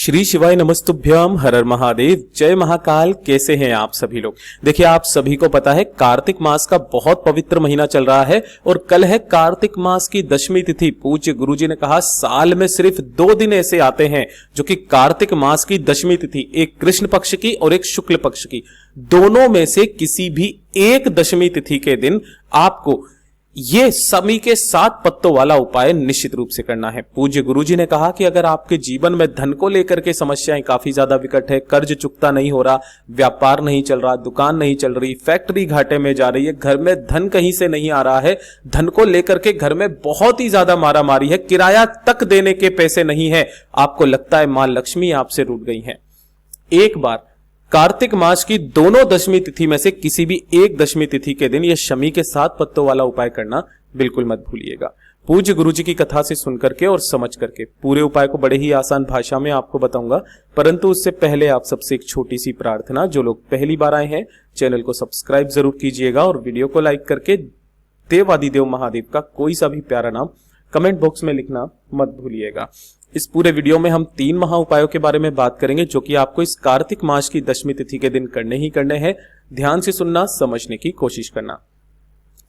श्री शिवाय नमस्तुभ्यम, हर हर महादेव, जय महाकाल। कैसे हैं आप सभी लोग। देखिए, आप सभी को पता है कार्तिक मास का बहुत पवित्र महीना चल रहा है और कल है कार्तिक मास की दशमी तिथि। पूज्य गुरुजी ने कहा साल में सिर्फ 2 दिन ऐसे आते हैं जो कि कार्तिक मास की दशमी तिथि, एक कृष्ण पक्ष की और एक शुक्ल पक्ष की, दोनों में से किसी भी एक दशमी तिथि के दिन आपको ये शमी के 7 पत्तों वाला उपाय निश्चित रूप से करना है। पूज्य गुरुजी ने कहा कि अगर आपके जीवन में धन को लेकर के समस्याएं काफी ज्यादा विकट है, कर्ज चुकता नहीं हो रहा, व्यापार नहीं चल रहा, दुकान नहीं चल रही, फैक्ट्री घाटे में जा रही है, घर में धन कहीं से नहीं आ रहा है, धन को लेकर के घर में बहुत ही ज्यादा मारामारी है, किराया तक देने के पैसे नहीं है, आपको लगता है मां लक्ष्मी आपसे रूठ गई है, एक बार कार्तिक मास की दोनों दशमी तिथि में से किसी भी एक दशमी तिथि के दिन यह शमी के 7 पत्तों वाला उपाय करना बिल्कुल मत भूलिएगा। पूज्य गुरुजी की कथा से सुन करके और समझ करके पूरे उपाय को बड़े ही आसान भाषा में आपको बताऊंगा, परंतु उससे पहले आप सबसे एक छोटी सी प्रार्थना। जो लोग पहली बार आए हैं चैनल को सब्सक्राइब जरूर कीजिएगा और वीडियो को लाइक करके देवादिदेव महादेव का कोई सा भी प्यारा नाम कमेंट बॉक्स में लिखना मत भूलिएगा। इस पूरे वीडियो में हम 3 महा उपायों के बारे में बात करेंगे जो कि आपको इस कार्तिक मास की दशमी तिथि के दिन करने ही करने हैं। ध्यान से सुनना, समझने की कोशिश करना।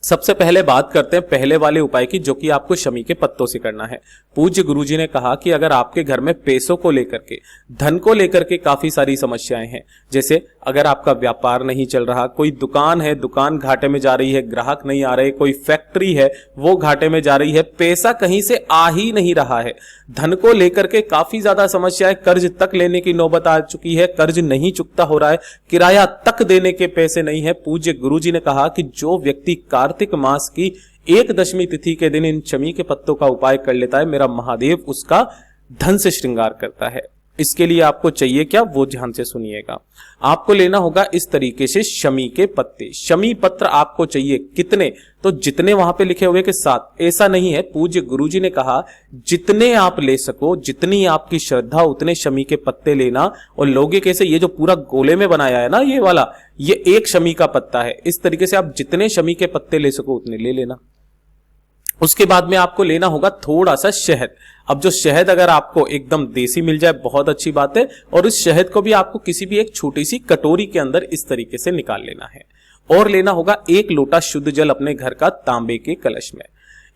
सबसे पहले बात करते हैं पहले वाले उपाय की, जो कि आपको शमी के पत्तों से करना है। पूज्य गुरुजी ने कहा कि अगर आपके घर में पैसों को लेकर के, धन को लेकर के काफी सारी समस्याएं हैं, जैसे अगर आपका व्यापार नहीं चल रहा, कोई दुकान है, दुकान घाटे में जा रही है, ग्राहक नहीं आ रहे, कोई फैक्ट्री है वो घाटे में जा रही है, पैसा कहीं से आ ही नहीं रहा है, धन को लेकर के काफी ज्यादा समस्याएं, कर्ज तक लेने की नौबत आ चुकी है, कर्ज नहीं चुकता हो रहा है, किराया तक देने के पैसे नहीं है। पूज्य गुरुजी ने कहा कि जो व्यक्ति कार्तिक मास की एक दशमी तिथि के दिन इन शमी के पत्तों का उपाय कर लेता है, मेरा महादेव उसका धन से श्रृंगार करता है। इसके लिए आपको चाहिए क्या, वो ध्यान से सुनिएगा। आपको लेना होगा इस तरीके से शमी के पत्ते। शमी पत्र आपको चाहिए कितने, तो जितने वहां पे लिखे हुए के 7, ऐसा नहीं है। पूज्य गुरुजी ने कहा जितने आप ले सको, जितनी आपकी श्रद्धा, उतने शमी के पत्ते लेना। और लोगे कैसे, ये जो पूरा गोले में बनाया है ना ये वाला, ये एक शमी का पत्ता है। इस तरीके से आप जितने शमी के पत्ते ले सको उतने ले लेना। उसके बाद में आपको लेना होगा थोड़ा सा शहद। अब जो शहद अगर आपको एकदम देसी मिल जाए बहुत अच्छी बात है, और इस शहद को भी आपको किसी भी एक छोटी सी कटोरी के अंदर इस तरीके से निकाल लेना है। और लेना होगा 1 लोटा शुद्ध जल अपने घर का तांबे के कलश में।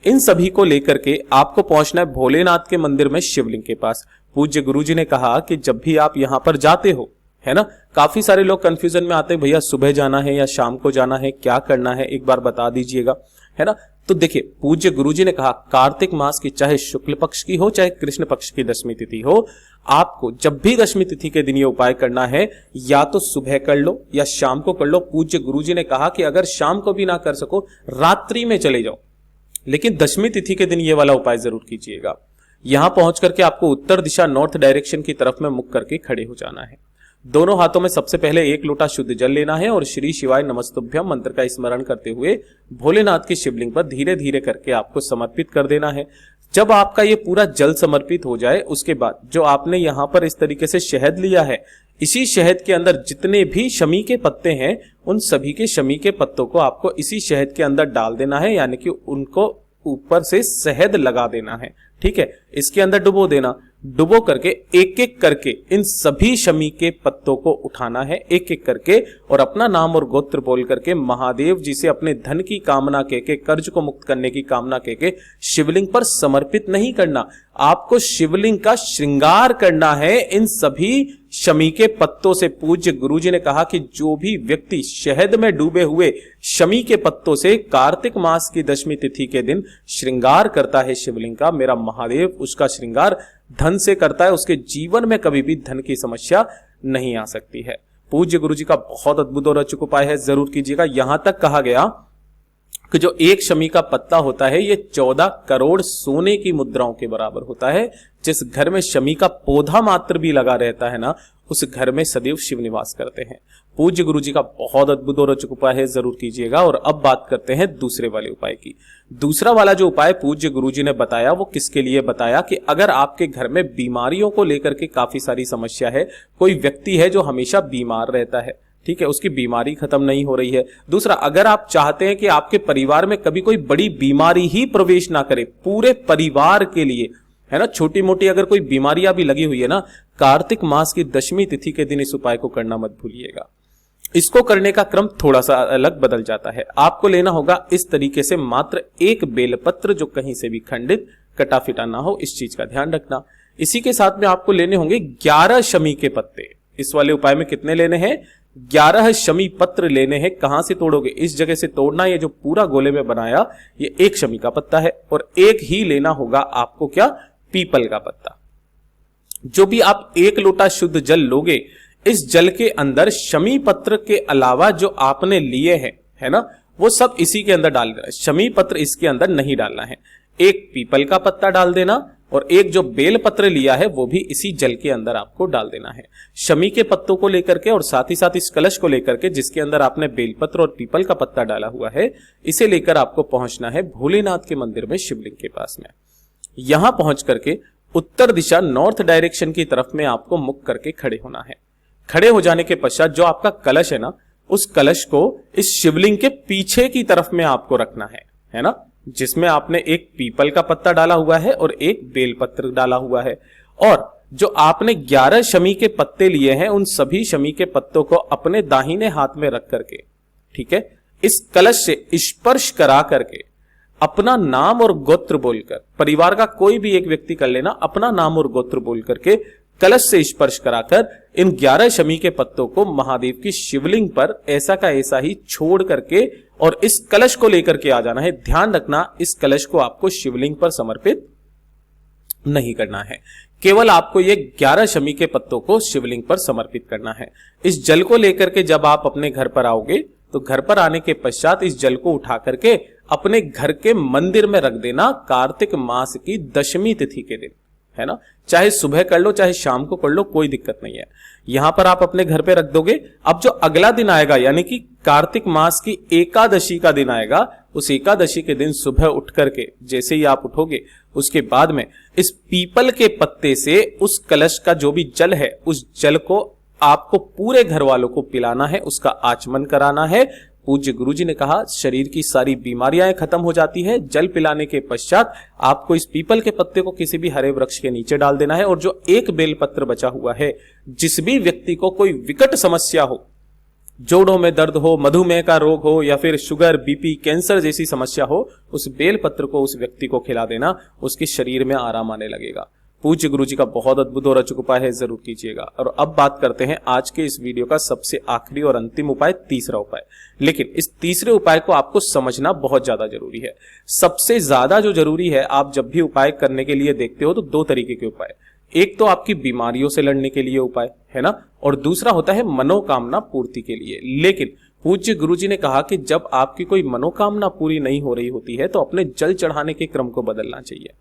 इन सभी को लेकर के आपको पहुंचना है भोलेनाथ के मंदिर में शिवलिंग के पास। पूज्य गुरुजी ने कहा कि जब भी आप यहां पर जाते हो, है ना, काफी सारे लोग कंफ्यूजन में आते हैं, भैया सुबह जाना है या शाम को जाना है, क्या करना है, एक बार बता दीजिएगा, है ना। तो देखिए, पूज्य गुरुजी ने कहा कार्तिक मास की चाहे शुक्ल पक्ष की हो चाहे कृष्ण पक्ष की दशमी तिथि हो, आपको जब भी दशमी तिथि के दिन ये उपाय करना है, या तो सुबह कर लो या शाम को कर लो। पूज्य गुरुजी ने कहा कि अगर शाम को भी ना कर सको, रात्रि में चले जाओ, लेकिन दशमी तिथि के दिन ये वाला उपाय जरूर कीजिएगा। यहां पहुंच करके आपको उत्तर दिशा, नॉर्थ डायरेक्शन की तरफ में मुख करके खड़े हो जाना है। दोनों हाथों में सबसे पहले 1 लोटा शुद्ध जल लेना है और श्री शिवाय नमस्तुभ्यम मंत्र का स्मरण करते हुए भोलेनाथ की शिवलिंग पर धीरे धीरे करके आपको समर्पित कर देना है। जब आपका ये पूरा जल समर्पित हो जाए, उसके बाद जो आपने यहां पर इस तरीके से शहद लिया है, इसी शहद के अंदर जितने भी शमी के पत्ते हैं, उन सभी के शमी के पत्तों को आपको इसी शहद के अंदर डाल देना है, यानी कि उनको ऊपर से शहद लगा देना है। ठीक है, इसके अंदर डुबो देना। डुबो करके एक एक करके इन सभी शमी के पत्तों को उठाना है, एक एक करके, और अपना नाम और गोत्र बोल करके महादेव जी से अपने धन की कामना कह के, कर्ज को मुक्त करने की कामना कह के शिवलिंग पर समर्पित नहीं करना, आपको शिवलिंग का श्रृंगार करना है इन सभी शमी के पत्तों से। पूज्य गुरुजी ने कहा कि जो भी व्यक्ति शहद में डूबे हुए शमी के पत्तों से कार्तिक मास की दशमी तिथि के दिन श्रृंगार करता है शिवलिंग का, मेरा महादेव उसका श्रृंगार धन से करता है, उसके जीवन में कभी भी धन की समस्या नहीं आ सकती है। पूज्य गुरुजी का बहुत अद्भुत और अचूक उपाय है, जरूर कीजिएगा। यहां तक कहा गया कि जो एक शमी का पत्ता होता है ये 14 करोड़ सोने की मुद्राओं के बराबर होता है। जिस घर में शमी का पौधा मात्र भी लगा रहता है ना, उस घर में सदैव शिव निवास करते हैं। पूज्य गुरुजी का बहुत अद्भुत और अचूक उपाय है, जरूर कीजिएगा। और अब बात करते हैं दूसरे वाले उपाय की। दूसरा वाला जो उपाय पूज्य गुरुजी ने बताया वो किसके लिए बताया कि अगर आपके घर में बीमारियों को लेकर के काफी सारी समस्या है, कोई व्यक्ति है जो हमेशा बीमार रहता है, ठीक है, उसकी बीमारी खत्म नहीं हो रही है। दूसरा, अगर आप चाहते हैं कि आपके परिवार में कभी कोई बड़ी बीमारी ही प्रवेश ना करे, पूरे परिवार के लिए है ना। छोटी मोटी अगर कोई बीमारियां भी लगी हुई है ना, कार्तिक मास की दशमी तिथि के दिन इस उपाय को करना मत भूलिएगा। इसको करने का क्रम थोड़ा सा अलग बदल जाता है। आपको लेना होगा इस तरीके से मात्र एक बेलपत्र जो कहीं से भी खंडित कटा फिटा ना हो, इस चीज का ध्यान रखना। इसी के साथ में आपको लेने होंगे 11 शमी के पत्ते। इस वाले उपाय में कितने लेने हैं? 11 शमी पत्र लेने हैं। कहां से तोड़ोगे? इस जगह से तोड़ना। ये जो पूरा गोले में बनाया ये एक शमी का पत्ता है, और एक ही लेना होगा आपको क्या? पीपल का पत्ता। जो भी आप 1 लोटा शुद्ध जल लोगे, इस जल के अंदर शमी पत्र के अलावा जो आपने लिए हैं, है ना, वो सब इसी के अंदर डाल देना। शमी पत्र इसके अंदर नहीं डालना है। एक पीपल का पत्ता डाल देना, और एक जो बेल पत्र लिया है वो भी इसी जल के अंदर आपको डाल देना है। शमी के पत्तों को लेकर के और साथ ही साथ इस कलश को लेकर के जिसके अंदर आपने बेलपत्र और पीपल का पत्ता डाला हुआ है, इसे लेकर आपको पहुंचना है भोलेनाथ के मंदिर में, शिवलिंग के पास में। यहां पहुंच करके उत्तर दिशा नॉर्थ डायरेक्शन की तरफ में आपको मुख करके खड़े होना है। खड़े हो जाने के पश्चात जो आपका कलश है ना, उस कलश को इस शिवलिंग के पीछे की तरफ में आपको रखना है ना, जिसमें आपने एक पीपल का पत्ता डाला हुआ है और एक बेलपत्र डाला हुआ है। और जो आपने 11 शमी के पत्ते लिए हैं, उन सभी शमी के पत्तों को अपने दाहिने हाथ में रख करके, ठीक है, इस कलश से स्पर्श करा करके अपना नाम और गोत्र बोलकर, परिवार का कोई भी एक व्यक्ति कर लेना, अपना नाम और गोत्र बोल करके कलश से स्पर्श कराकर इन 11 शमी के पत्तों को महादेव की शिवलिंग पर ऐसा का ऐसा ही छोड़ करके और इस कलश को लेकर के आ जाना है। ध्यान रखना, इस कलश को आपको शिवलिंग पर समर्पित नहीं करना है, केवल आपको ये 11 शमी के पत्तों को शिवलिंग पर समर्पित करना है। इस जल को लेकर के जब आप अपने घर पर आओगे, तो घर पर आने के पश्चात इस जल को उठा करके अपने घर के मंदिर में रख देना कार्तिक मास की दशमी तिथि के दिन, है ना। चाहे सुबह कर लो चाहे शाम को कर लो, कोई दिक्कत नहीं है। यहां पर आप अपने घर पे रख दोगे। अब जो अगला दिन आएगा, यानी कि कार्तिक मास की एकादशी का दिन आएगा, उस एकादशी के दिन सुबह उठ करके जैसे ही आप उठोगे, उसके बाद में इस पीपल के पत्ते से उस कलश का जो भी जल है, उस जल को आपको पूरे घर वालों को पिलाना है, उसका आचमन कराना है। पूज्य गुरुजी ने कहा शरीर की सारी बीमारियां खत्म हो जाती है। जल पिलाने के पश्चात आपको इस पीपल के पत्ते को किसी भी हरे वृक्ष के नीचे डाल देना है, और जो एक बेलपत्र बचा हुआ है, जिस भी व्यक्ति को कोई विकट समस्या हो, जोड़ों में दर्द हो, मधुमेह का रोग हो, या फिर शुगर, बीपी, कैंसर जैसी समस्या हो, उस बेलपत्र को उस व्यक्ति को खिला देना, उसके शरीर में आराम आने लगेगा। पूज्य गुरुजी का बहुत अद्भुत और अचूक उपाय है, जरूर कीजिएगा। और अब बात करते हैं आज के इस वीडियो का सबसे आखिरी और अंतिम उपाय, तीसरा उपाय। लेकिन इस तीसरे उपाय को आपको समझना बहुत ज्यादा जरूरी है। सबसे ज्यादा जो जरूरी है, आप जब भी उपाय करने के लिए देखते हो तो 2 तरीके के उपाय, एक तो आपकी बीमारियों से लड़ने के लिए उपाय, है ना, और दूसरा होता है मनोकामना पूर्ति के लिए। लेकिन पूज्य गुरुजी ने कहा कि जब आपकी कोई मनोकामना पूरी नहीं हो रही होती है, तो अपने जल चढ़ाने के क्रम को बदलना चाहिए।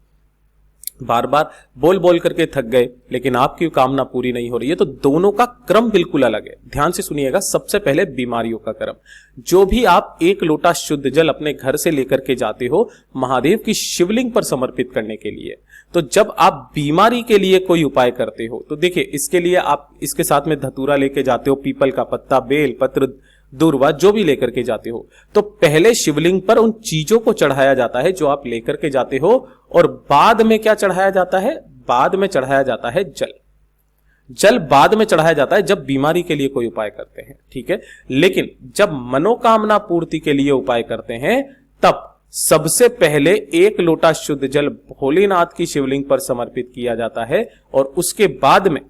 बार बार बोल बोल करके थक गए, लेकिन आपकी कामना पूरी नहीं हो रही है, तो दोनों का क्रम बिल्कुल अलग है। ध्यान से सुनिएगा। सबसे पहले बीमारियों का क्रम। जो भी आप 1 लोटा शुद्ध जल अपने घर से लेकर के जाते हो महादेव की शिवलिंग पर समर्पित करने के लिए, तो जब आप बीमारी के लिए कोई उपाय करते हो, तो देखिए इसके लिए आप इसके साथ में धतूरा लेके जाते हो, पीपल का पत्ता, बेल पत्र, दूर्वा, जो भी लेकर के जाते हो, तो पहले शिवलिंग पर उन चीजों को चढ़ाया जाता है जो आप लेकर के जाते हो, और बाद में क्या चढ़ाया जाता है? बाद में चढ़ाया जाता है जल। जल बाद में चढ़ाया जाता है जब बीमारी के लिए कोई उपाय करते हैं, ठीक है। लेकिन जब मनोकामना पूर्ति के लिए उपाय करते हैं, तब सबसे पहले 1 लोटा शुद्ध जल भोलेनाथ की शिवलिंग पर समर्पित किया जाता है, और उसके बाद में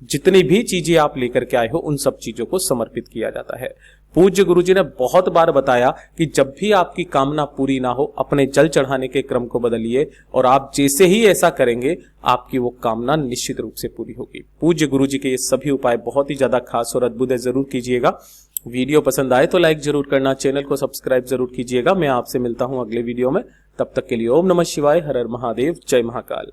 जितनी भी चीजें आप लेकर के आए हो उन सब चीजों को समर्पित किया जाता है। पूज्य गुरुजी ने बहुत बार बताया कि जब भी आपकी कामना पूरी ना हो, अपने जल चढ़ाने के क्रम को बदलिए, और आप जैसे ही ऐसा करेंगे आपकी वो कामना निश्चित रूप से पूरी होगी। पूज्य गुरुजी के ये सभी उपाय बहुत ही ज्यादा खास और अद्भुत है, जरूर कीजिएगा। वीडियो पसंद आए तो लाइक जरूर करना, चैनल को सब्सक्राइब जरूर कीजिएगा। मैं आपसे मिलता हूं अगले वीडियो में, तब तक के लिए ओम नमः शिवाय, हर हर महादेव, जय महाकाल।